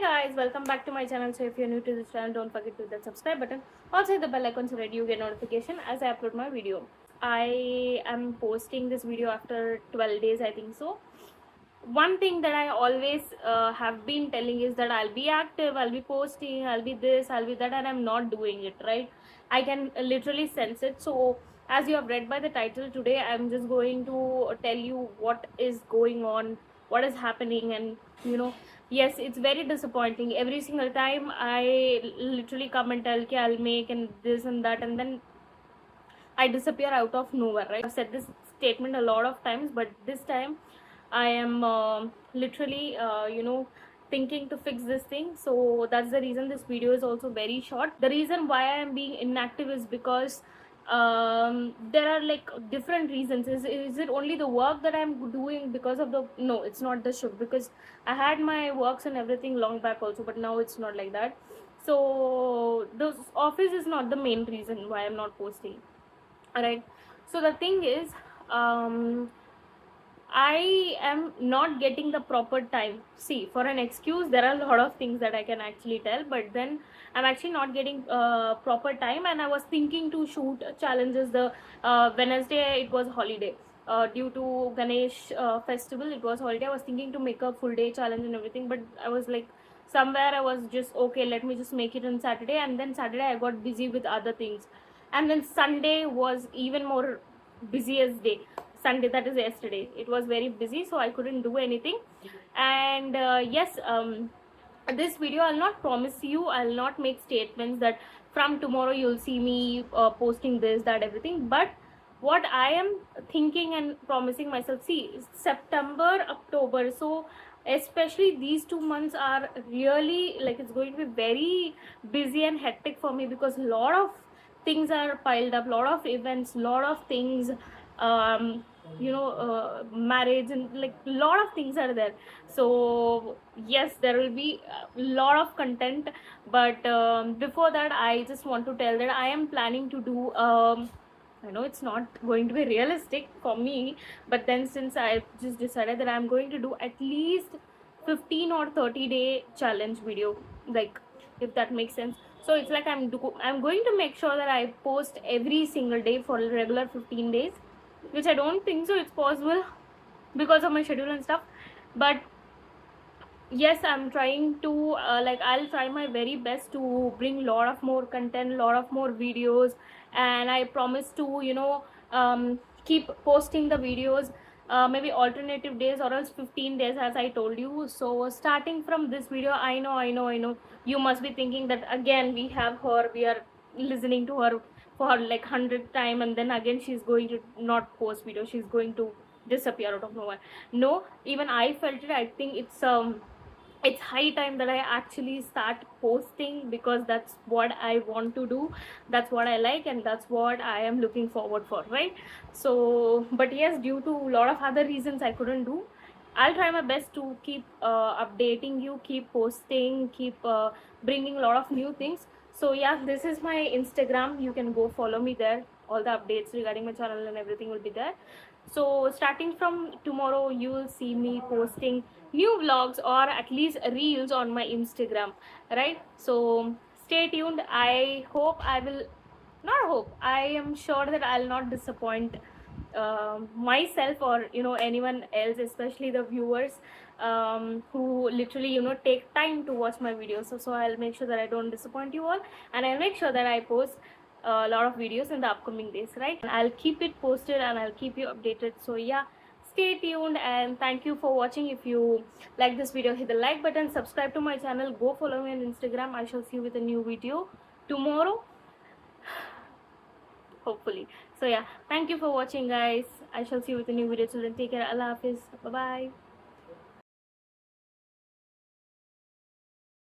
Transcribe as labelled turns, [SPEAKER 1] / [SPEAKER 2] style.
[SPEAKER 1] guys, welcome back to my channel. So if you're new to this channel, don't forget to hit that subscribe button. Also hit the bell icon so that you get notification as I upload my video. I am posting this video after 12 days, I think so. One thing that I always have been telling is that I'll be active, I'll be posting, I'll be this, I'll be that, and I'm not doing it, right? I can literally sense it. So as you have read by the title, today I'm just going to tell you what is going on, what is happening, and yes, it's very disappointing. Every single time I literally come and tell okay, I'll make and this and that, and then I disappear out of nowhere, right? I've said this statement a lot of times, but this time I am literally thinking to fix this thing. So that's the reason this video is also very short. The reason why I am being inactive is because there are like different reasons. Is it only the work that I'm doing because of the no, it's not the shoot, because I had my works and everything long back also, but now it's not like that. So the office is not the main reason why I'm not posting. Alright, so the thing is, I am not getting the proper time. See, for an excuse, there are a lot of things that I can actually tell, but then I'm actually not getting proper time. And I was thinking to shoot challenges. The Wednesday it was holiday due to Ganesh festival. It was holiday. I was thinking to make a full day challenge and everything, but I was like somewhere I was just okay. Let me just make it on Saturday, and then Saturday I got busy with other things, and then Sunday was even more busiest day. Sunday, that is yesterday, it was very busy, so I couldn't do anything. And yes, this video I'll not promise you, I'll not make statements that from tomorrow you'll see me posting this, that, everything. But what I am thinking and promising myself, see, September, October, so especially these 2 months are really like it's going to be very busy and hectic for me, because a lot of things are piled up, lot of events, lot of things, marriage, and like a lot of things are there. So yes, there will be a lot of content, but before that I just want to tell that I am planning to do I know it's not going to be realistic for me, but then since I just decided that I'm going to do at least 15 or 30 day challenge video, like, if that makes sense. So it's like I'm going to make sure that I post every single day for regular 15 days, which I don't think so it's possible because of my schedule and stuff. But yes, I'm trying to I'll try my very best to bring a lot of more content, lot of more videos, and I promise to keep posting the videos maybe alternative days or else 15 days as I told you. So starting from this video, I know you must be thinking that again we have her, we are listening to her for like 100th time, and then again she's going to not post video, she's going to disappear out of nowhere. No, even I felt it. I think it's high time that I actually start posting, because that's what I want to do, that's what I like, and that's what I am looking forward for, right? So but yes, due to a lot of other reasons I couldn't do. I'll try my best to keep updating you, keep posting, keep bringing a lot of new things. So yeah, this is my Instagram, you can go follow me there. All the updates regarding my channel and everything will be there. So starting from tomorrow you will see me posting new vlogs or at least reels on my Instagram, right? So stay tuned. I hope I will not hope, I am sure that I'll not disappoint myself or anyone else, especially the viewers who literally take time to watch my videos. So I'll make sure that I don't disappoint you all, and I'll make sure that I post a lot of videos in the upcoming days, right? And I'll keep it posted and I'll keep you updated. So yeah, stay tuned, and thank you for watching. If you like this video, hit the like button, subscribe to my channel, go follow me on Instagram. I shall see you with a new video tomorrow, hopefully. So yeah, thank you for watching guys. I shall see you with a new video. Till then, take care. Allah Hafiz. Bye bye.